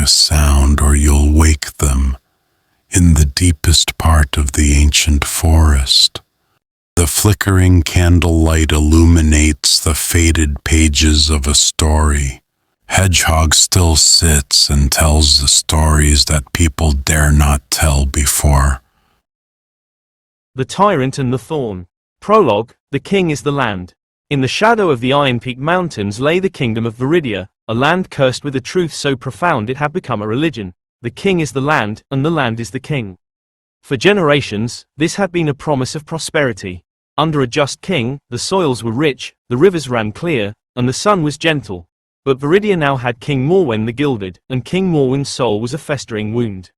a sound or you'll wake them in the deepest part of the ancient forest. The flickering candlelight illuminates the faded pages of a story. Hedgehog still sits and tells the stories that people dare not tell before. The Tyrant and the Thorn. Prologue. The king is the land. In the shadow of the Iron Peak Mountains lay the kingdom of Veridia, a land cursed with a truth so profound it had become a religion. The king is the land, and the land is the king. For generations, this had been a promise of prosperity. Under a just king, the soils were rich, the rivers ran clear, and the sun was gentle. But Veridia now had King Morwen the Gilded, and King Morwen's soul was a festering wound.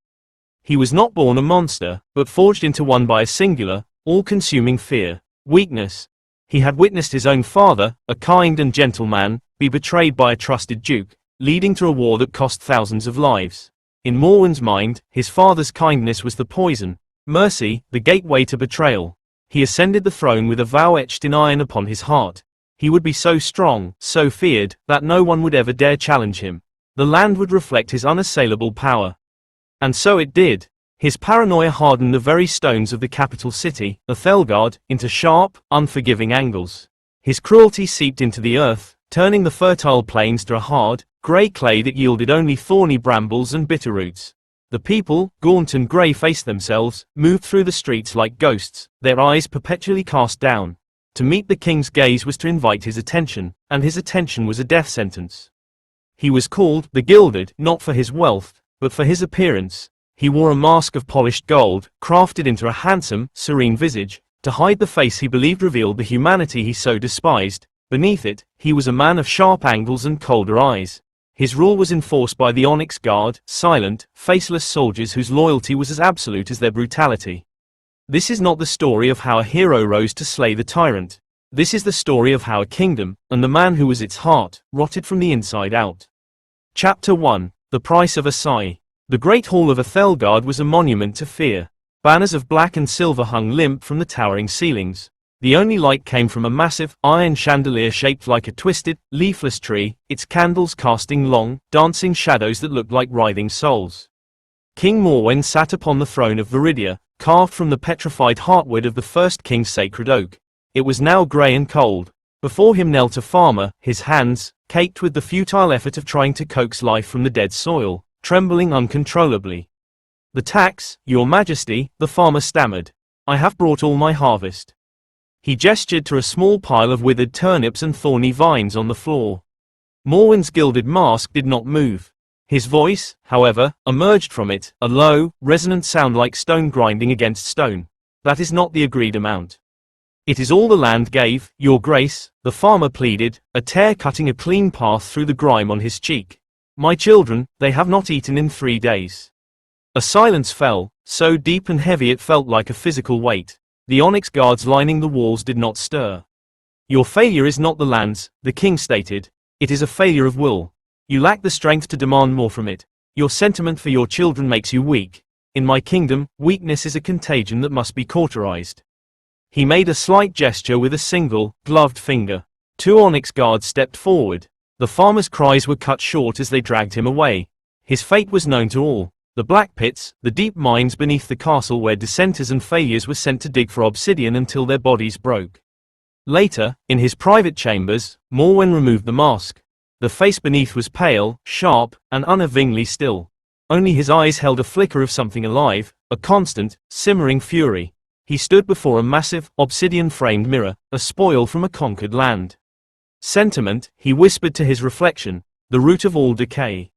He was not born a monster, but forged into one by a singular, all-consuming fear, weakness. He had witnessed his own father, a kind and gentle man, be betrayed by a trusted duke, leading to a war that cost thousands of lives. In Morwen's mind, his father's kindness was the poison, mercy, the gateway to betrayal. He ascended the throne with a vow etched in iron upon his heart. He would be so strong, so feared, that no one would ever dare challenge him. The land would reflect his unassailable power. And so it did. His paranoia hardened the very stones of the capital city, Ethelgard, into sharp, unforgiving angles. His cruelty seeped into the earth, turning the fertile plains to a hard, grey clay that yielded only thorny brambles and bitter roots. The people, gaunt and grey-faced themselves, moved through the streets like ghosts, their eyes perpetually cast down. To meet the king's gaze was to invite his attention, and his attention was a death sentence. He was called the Gilded, not for his wealth, but for his appearance. He wore a mask of polished gold, crafted into a handsome, serene visage, to hide the face he believed revealed the humanity he so despised. Beneath it, he was a man of sharp angles and colder eyes. His rule was enforced by the Onyx Guard, silent, faceless soldiers whose loyalty was as absolute as their brutality. This is not the story of how a hero rose to slay the tyrant. This is the story of how a kingdom, and the man who was its heart, rotted from the inside out. Chapter 1. The Price of a Sigh. The Great Hall of Ethelgard was a monument to fear. Banners of black and silver hung limp from the towering ceilings. The only light came from a massive, iron chandelier shaped like a twisted, leafless tree, its candles casting long, dancing shadows that looked like writhing souls. King Morwen sat upon the throne of Veridia, carved from the petrified heartwood of the first king's sacred oak. It was now grey and cold. Before him knelt a farmer, his hands, caked with the futile effort of trying to coax life from the dead soil, trembling uncontrollably. "The tax, your majesty," the farmer stammered. "I have brought all my harvest." He gestured to a small pile of withered turnips and thorny vines on the floor. Morwen's gilded mask did not move. His voice, however, emerged from it, a low, resonant sound like stone grinding against stone. "That is not the agreed amount." "It is all the land gave, your grace," the farmer pleaded, a tear cutting a clean path through the grime on his cheek. "My children, they have not eaten in 3 days." A silence fell, so deep and heavy it felt like a physical weight. The onyx guards lining the walls did not stir. "Your failure is not the land's," the king stated. "It is a failure of will. You lack the strength to demand more from it. Your sentiment for your children makes you weak. In my kingdom, weakness is a contagion that must be cauterized." He made a slight gesture with a single, gloved finger. 2 onyx guards stepped forward. The farmer's cries were cut short as they dragged him away. His fate was known to all. The black pits, the deep mines beneath the castle where dissenters and failures were sent to dig for obsidian until their bodies broke. Later, in his private chambers, Morwen removed the mask. The face beneath was pale, sharp, and unnervingly still. Only his eyes held a flicker of something alive, a constant, simmering fury. He stood before a massive, obsidian-framed mirror, a spoil from a conquered land. "Sentiment," he whispered to his reflection, "the root of all decay."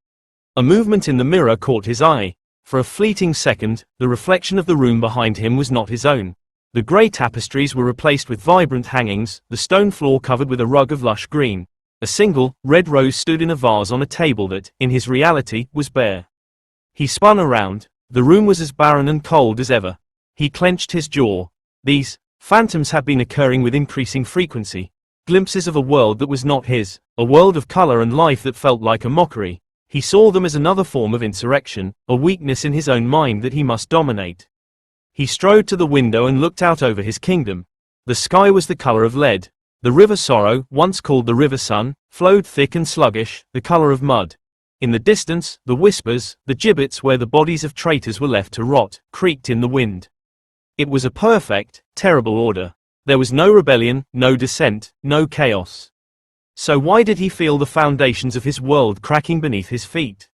A movement in the mirror caught his eye. For a fleeting second, the reflection of the room behind him was not his own. The grey tapestries were replaced with vibrant hangings, the stone floor covered with a rug of lush green. A single, red rose stood in a vase on a table that, in his reality, was bare. He spun around. The room was as barren and cold as ever. He clenched his jaw. These phantoms had been occurring with increasing frequency. Glimpses of a world that was not his, a world of color and life that felt like a mockery. He saw them as another form of insurrection, a weakness in his own mind that he must dominate. He strode to the window and looked out over his kingdom. The sky was the color of lead. The river Sorrow, once called the River Sun, flowed thick and sluggish, the color of mud. In the distance, the whispers, the gibbets where the bodies of traitors were left to rot, creaked in the wind. It was a perfect, terrible order. There was no rebellion, no dissent, no chaos. So why did he feel the foundations of his world cracking beneath his feet?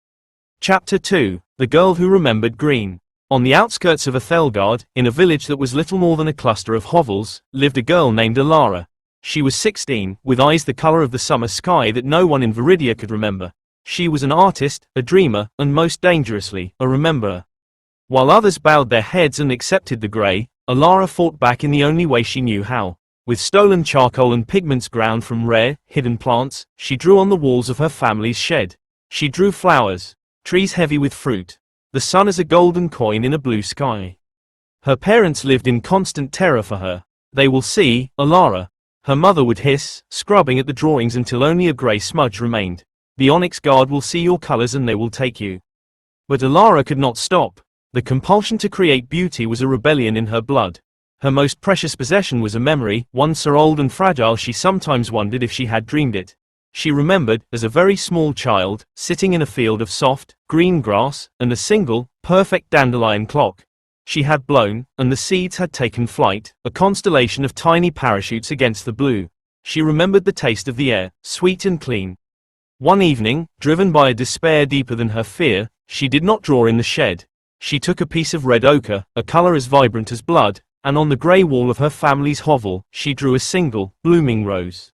Chapter 2, The Girl Who Remembered Green. On the outskirts of Ethelgard, in a village that was little more than a cluster of hovels, lived a girl named Elara. She was 16, with eyes the color of the summer sky that no one in Veridia could remember. She was an artist, a dreamer, and most dangerously, a rememberer. While others bowed their heads and accepted the grey, Elara fought back in the only way she knew how. With stolen charcoal and pigments ground from rare, hidden plants, she drew on the walls of her family's shed. She drew flowers, trees heavy with fruit, the sun as a golden coin in a blue sky. Her parents lived in constant terror for her. They will see, Elara. Her mother would hiss, scrubbing at the drawings until only a grey smudge remained. The Onyx Guard will see your colors and they will take you. But Elara could not stop. The compulsion to create beauty was a rebellion in her blood. Her most precious possession was a memory, one so old and fragile she sometimes wondered if she had dreamed it. She remembered, as a very small child, sitting in a field of soft, green grass, and a single, perfect dandelion clock. She had blown, and the seeds had taken flight, a constellation of tiny parachutes against the blue. She remembered the taste of the air, sweet and clean. One evening, driven by a despair deeper than her fear, she did not draw in the shed. She took a piece of red ochre, a color as vibrant as blood, and on the grey wall of her family's hovel, she drew a single, blooming rose.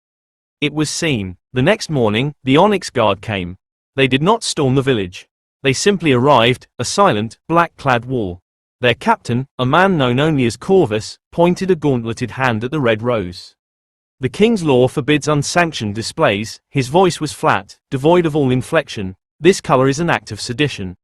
It was seen. The next morning, the Onyx Guard came. They did not storm the village. They simply arrived, a silent, black-clad wall. Their captain, a man known only as Corvus, pointed a gauntleted hand at the red rose. The king's law forbids unsanctioned displays. His voice was flat, devoid of all inflection. This color is an act of sedition.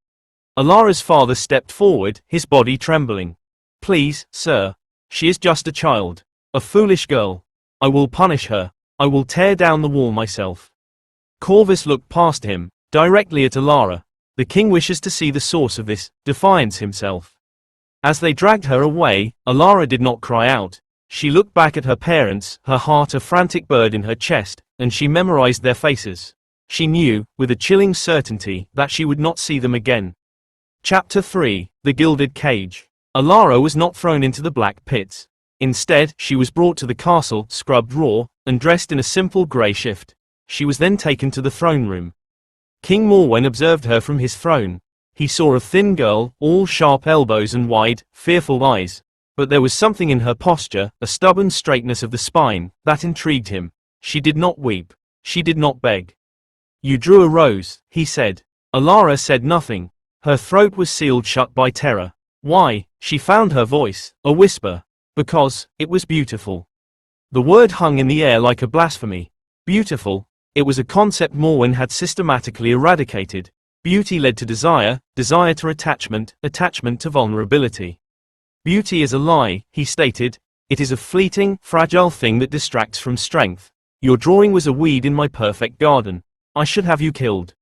Elara's father stepped forward, his body trembling. Please, sir. She is just a child. A foolish girl. I will punish her. I will tear down the wall myself. Corvus looked past him, directly at Elara. The king wishes to see the source of this defiance himself. As they dragged her away, Elara did not cry out. She looked back at her parents, her heart a frantic bird in her chest, and she memorized their faces. She knew, with a chilling certainty, that she would not see them again. Chapter 3, The Gilded Cage. Elara was not thrown into the black pits. Instead, she was brought to the castle, scrubbed raw, and dressed in a simple grey shift. She was then taken to the throne room. King Morwen observed her from his throne. He saw a thin girl, all sharp elbows and wide, fearful eyes. But there was something in her posture, a stubborn straightness of the spine, that intrigued him. She did not weep. She did not beg. You drew a rose, he said. Elara said nothing. Her throat was sealed shut by terror. Why? She found her voice, a whisper. Because, it was beautiful. The word hung in the air like a blasphemy. Beautiful. It was a concept Morwen had systematically eradicated. Beauty led to desire, desire to attachment, attachment to vulnerability. Beauty is a lie, he stated. It is a fleeting, fragile thing that distracts from strength. Your drawing was a weed in my perfect garden. I should have you killed.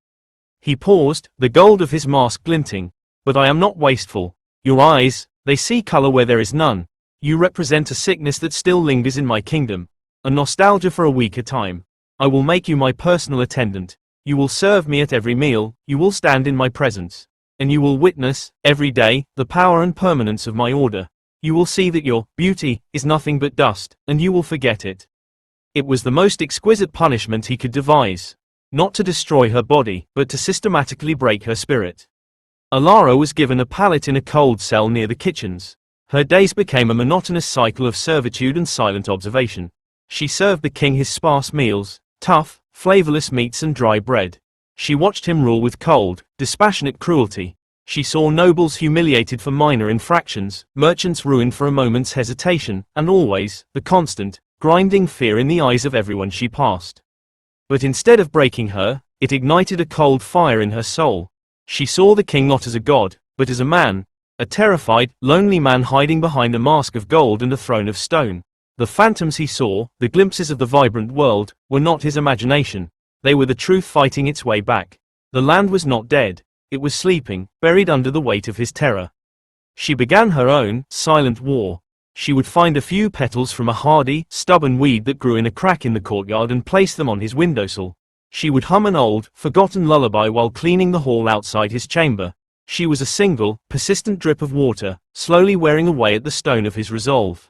He paused, the gold of his mask glinting. But I am not wasteful. Your eyes, they see color where there is none. You represent a sickness that still lingers in my kingdom. A nostalgia for a weaker time. I will make you my personal attendant. You will serve me at every meal, you will stand in my presence. And you will witness, every day, the power and permanence of my order. You will see that your beauty is nothing but dust, and you will forget it. It was the most exquisite punishment he could devise. Not to destroy her body, but to systematically break her spirit. Elara was given a pallet in a cold cell near the kitchens. Her days became a monotonous cycle of servitude and silent observation. She served the king his sparse meals, tough, flavorless meats and dry bread. She watched him rule with cold, dispassionate cruelty. She saw nobles humiliated for minor infractions, merchants ruined for a moment's hesitation, and always, the constant, grinding fear in the eyes of everyone she passed. But instead of breaking her, it ignited a cold fire in her soul. She saw the king not as a god, but as a man, a terrified, lonely man hiding behind a mask of gold and a throne of stone. The phantoms he saw, the glimpses of the vibrant world, were not his imagination. They were the truth fighting its way back. The land was not dead. It was sleeping, buried under the weight of his terror. She began her own, silent war. She would find a few petals from a hardy, stubborn weed that grew in a crack in the courtyard and place them on his windowsill. She would hum an old, forgotten lullaby while cleaning the hall outside his chamber. She was a single, persistent drip of water, slowly wearing away at the stone of his resolve.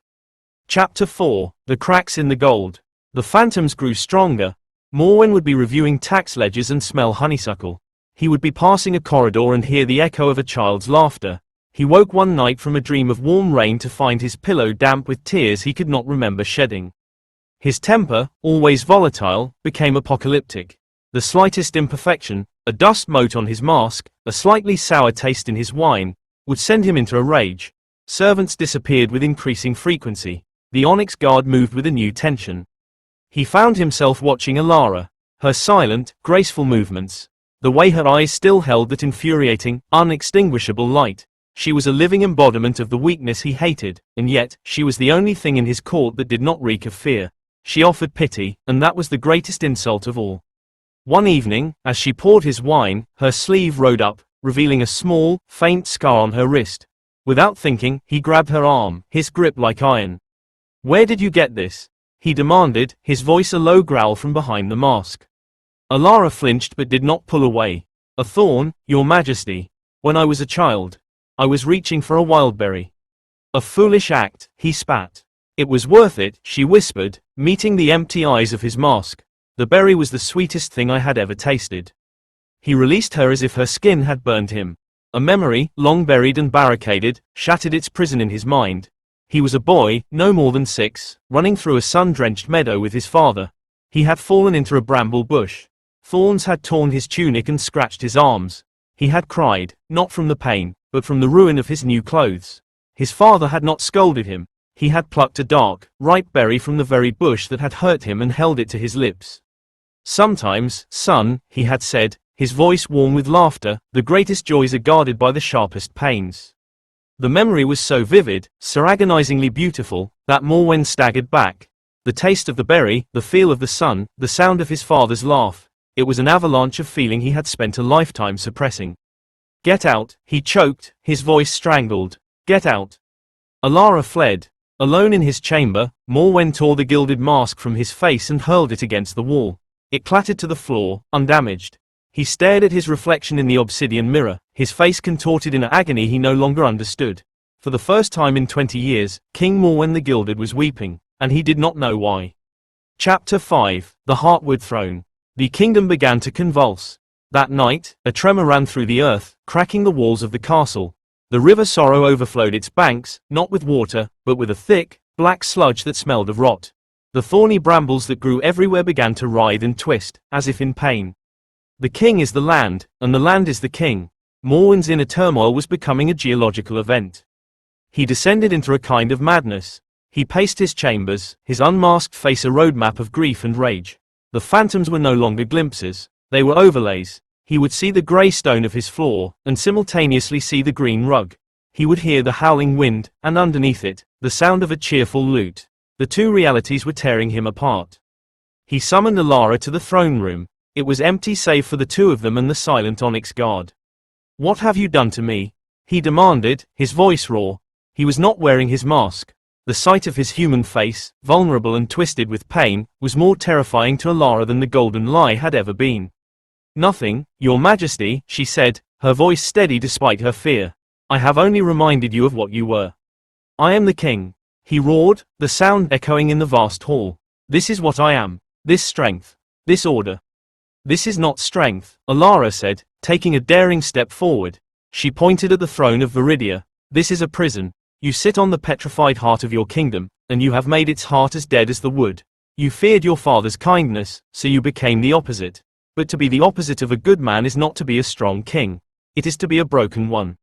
Chapter 4: The Cracks in the Gold. The phantoms grew stronger. Morwen would be reviewing tax ledgers and smell honeysuckle. He would be passing a corridor and hear the echo of a child's laughter. He woke one night from a dream of warm rain to find his pillow damp with tears he could not remember shedding. His temper, always volatile, became apocalyptic. The slightest imperfection, a dust mote on his mask, a slightly sour taste in his wine, would send him into a rage. Servants disappeared with increasing frequency. The Onyx Guard moved with a new tension. He found himself watching Elara. Her silent, graceful movements. The way her eyes still held that infuriating, unextinguishable light. She was a living embodiment of the weakness he hated, and yet, she was the only thing in his court that did not reek of fear. She offered pity, and that was the greatest insult of all. One evening, as she poured his wine, her sleeve rode up, revealing a small, faint scar on her wrist. Without thinking, he grabbed her arm, his grip like iron. "Where did you get this?" he demanded, his voice a low growl from behind the mask. Elara flinched but did not pull away. "A thorn, your majesty. When I was a child. I was reaching for a wildberry." "A foolish act," he spat. "It was worth it," she whispered, meeting the empty eyes of his mask. "The berry was the sweetest thing I had ever tasted." He released her as if her skin had burned him. A memory, long buried and barricaded, shattered its prison in his mind. He was a boy, no more than 6, running through a sun-drenched meadow with his father. He had fallen into a bramble bush. Thorns had torn his tunic and scratched his arms. He had cried, not from the pain, but from the ruin of his new clothes. His father had not scolded him. He had plucked a dark, ripe berry from the very bush that had hurt him and held it to his lips. "Sometimes, son," he had said, his voice warm with laughter, "the greatest joys are guarded by the sharpest pains." The memory was so vivid, so agonizingly beautiful, that Morwen staggered back. The taste of the berry, the feel of the sun, the sound of his father's laugh. It was an avalanche of feeling he had spent a lifetime suppressing. "Get out," he choked, his voice strangled. "Get out." Elara fled. Alone in his chamber, Morwen tore the gilded mask from his face and hurled it against the wall. It clattered to the floor, undamaged. He stared at his reflection in the obsidian mirror, his face contorted in an agony he no longer understood. For the first time in 20 years, King Morwen the Gilded was weeping, and he did not know why. Chapter 5: The Heartwood Throne. The kingdom began to convulse. That night, a tremor ran through the earth, cracking the walls of the castle. The river Sorrow overflowed its banks, not with water, but with a thick, black sludge that smelled of rot. The thorny brambles that grew everywhere began to writhe and twist, as if in pain. The king is the land, and the land is the king. Morwen's inner turmoil was becoming a geological event. He descended into a kind of madness. He paced his chambers, his unmasked face a roadmap of grief and rage. The phantoms were no longer glimpses, they were overlays. He would see the grey stone of his floor, and simultaneously see the green rug. He would hear the howling wind, and underneath it, the sound of a cheerful lute. The two realities were tearing him apart. He summoned Elara to the throne room. It was empty save for the two of them and the silent Onyx Guard. "What have you done to me?" he demanded, his voice raw. He was not wearing his mask. The sight of his human face, vulnerable and twisted with pain, was more terrifying to Elara than the golden lie had ever been. "Nothing, your majesty," she said, her voice steady despite her fear. "I have only reminded you of what you were." "I am the king," he roared, the sound echoing in the vast hall. "This is what I am. This strength. This order." "This is not strength," Elara said, taking a daring step forward. She pointed at the throne of Veridia. "This is a prison. You sit on the petrified heart of your kingdom, and you have made its heart as dead as the wood. You feared your father's kindness, so you became the opposite. But to be the opposite of a good man is not to be a strong king. It is to be a broken one."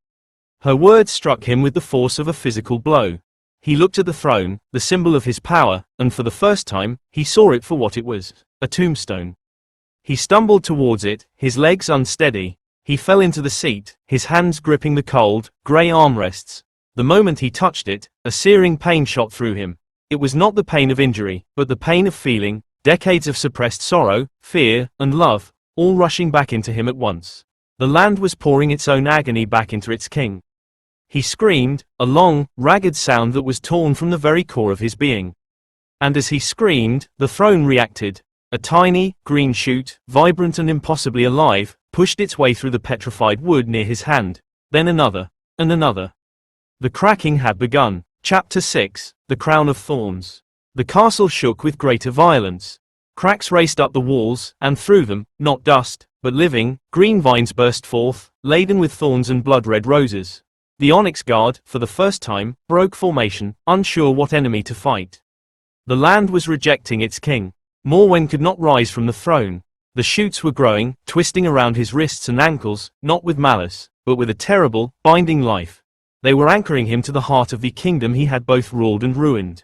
Her words struck him with the force of a physical blow. He looked at the throne, the symbol of his power, and for the first time, he saw it for what it was, a tombstone. He stumbled towards it, his legs unsteady. He fell into the seat, his hands gripping the cold, grey armrests. The moment he touched it, a searing pain shot through him. It was not the pain of injury, but the pain of feeling, decades of suppressed sorrow, fear, and love, all rushing back into him at once. The land was pouring its own agony back into its king. He screamed, a long, ragged sound that was torn from the very core of his being. And as he screamed, the throne reacted. A tiny, green shoot, vibrant and impossibly alive, pushed its way through the petrified wood near his hand. Then another, and another. The cracking had begun. Chapter 6, The Crown of Thorns. The castle shook with greater violence. Cracks raced up the walls, and through them, not dust, but living, green vines burst forth, laden with thorns and blood-red roses. The Onyx Guard, for the first time, broke formation, unsure what enemy to fight. The land was rejecting its king. Morwen could not rise from the throne. The shoots were growing, twisting around his wrists and ankles, not with malice, but with a terrible, binding life. They were anchoring him to the heart of the kingdom he had both ruled and ruined.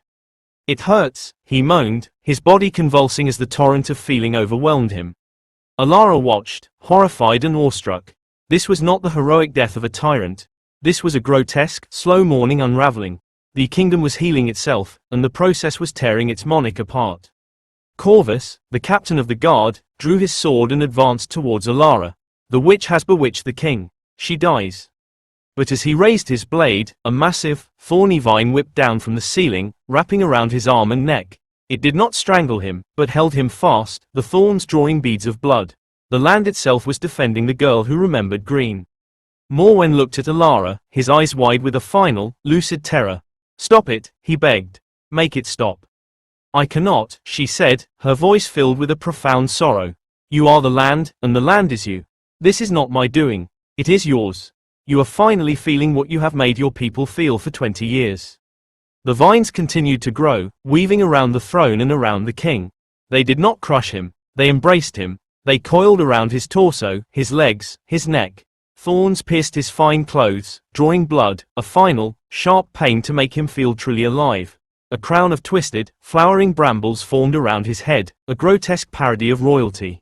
"It hurts," he moaned, his body convulsing as the torrent of feeling overwhelmed him. Elara watched, horrified and awestruck. This was not the heroic death of a tyrant. This was a grotesque, slow mourning unraveling. The kingdom was healing itself, and the process was tearing its monarch apart. Corvus, the captain of the guard, drew his sword and advanced towards Elara. "The witch has bewitched the king. She dies." But as he raised his blade, a massive, thorny vine whipped down from the ceiling, wrapping around his arm and neck. It did not strangle him, but held him fast, the thorns drawing beads of blood. The land itself was defending the girl who remembered green. Morwen looked at Elara, his eyes wide with a final, lucid terror. "Stop it," he begged. "Make it stop." "I cannot," she said, her voice filled with a profound sorrow. "You are the land, and the land is you. This is not my doing. It is yours. You are finally feeling what you have made your people feel for 20 years." The vines continued to grow, weaving around the throne and around the king. They did not crush him, they embraced him. They coiled around his torso, his legs, his neck. Thorns pierced his fine clothes, drawing blood, a final, sharp pain to make him feel truly alive. A crown of twisted, flowering brambles formed around his head, a grotesque parody of royalty.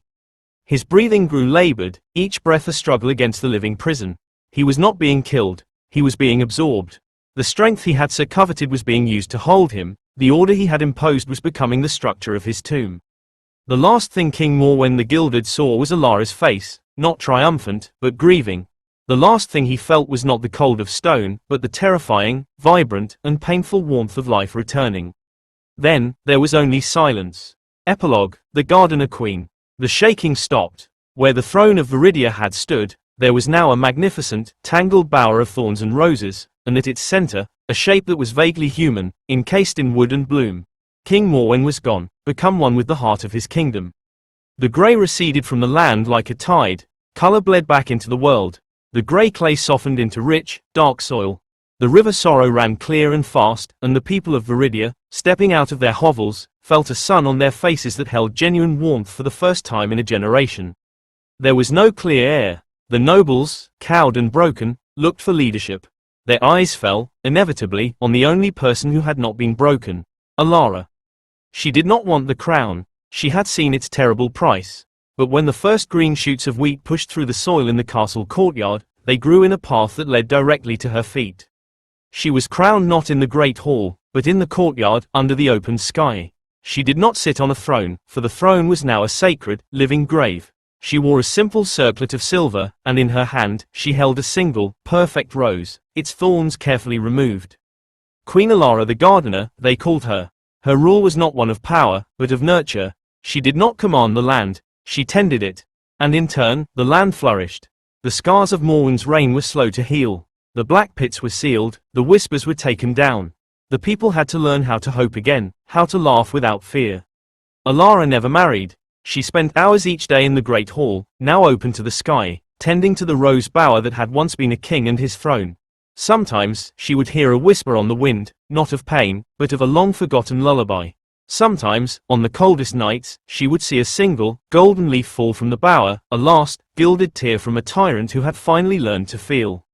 His breathing grew labored, each breath a struggle against the living prison. He was not being killed, he was being absorbed. The strength he had so coveted was being used to hold him, the order he had imposed was becoming the structure of his tomb. The last thing King Morwen the Gilded saw was Elara's face, not triumphant, but grieving. The last thing he felt was not the cold of stone, but the terrifying, vibrant, and painful warmth of life returning. Then, there was only silence. Epilogue, the Gardener Queen. The shaking stopped. Where the throne of Veridia had stood, there was now a magnificent, tangled bower of thorns and roses, and at its center, a shape that was vaguely human, encased in wood and bloom. King Morwen was gone, become one with the heart of his kingdom. The grey receded from the land like a tide, color bled back into the world. The grey clay softened into rich, dark soil. The river Sorrow ran clear and fast, and the people of Veridia, stepping out of their hovels, felt a sun on their faces that held genuine warmth for the first time in a generation. There was no clear air. The nobles, cowed and broken, looked for leadership. Their eyes fell, inevitably, on the only person who had not been broken, Elara. She did not want the crown. She had seen its terrible price. But when the first green shoots of wheat pushed through the soil in the castle courtyard, they grew in a path that led directly to her feet. She was crowned not in the great hall, but in the courtyard, under the open sky. She did not sit on a throne, for the throne was now a sacred, living grave. She wore a simple circlet of silver, and in her hand, she held a single, perfect rose, its thorns carefully removed. Queen Elara the Gardener, they called her. Her rule was not one of power, but of nurture. She did not command the land, she tended it. And in turn, the land flourished. The scars of Morwen's reign were slow to heal. The black pits were sealed, the whispers were taken down. The people had to learn how to hope again, how to laugh without fear. Elara never married. She spent hours each day in the great hall, now open to the sky, tending to the rose bower that had once been a king and his throne. Sometimes, she would hear a whisper on the wind, not of pain, but of a long-forgotten lullaby. Sometimes, on the coldest nights, she would see a single, golden leaf fall from the bower, a last, gilded tear from a tyrant who had finally learned to feel.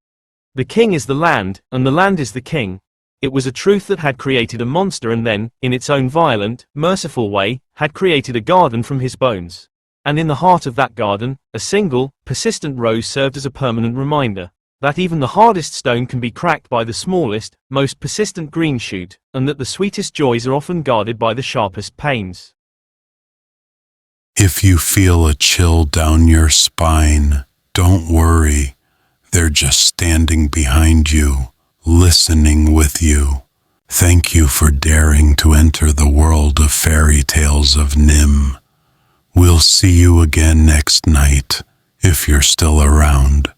The king is the land, and the land is the king. It was a truth that had created a monster and then, in its own violent, merciful way, had created a garden from his bones. And in the heart of that garden, a single, persistent rose served as a permanent reminder that even the hardest stone can be cracked by the smallest, most persistent green shoot, and that the sweetest joys are often guarded by the sharpest pains. If you feel a chill down your spine, don't worry. They're just standing behind you, listening with you. Thank you for daring to enter the world of fairy tales of Nim. We'll see you again next night, if you're still around.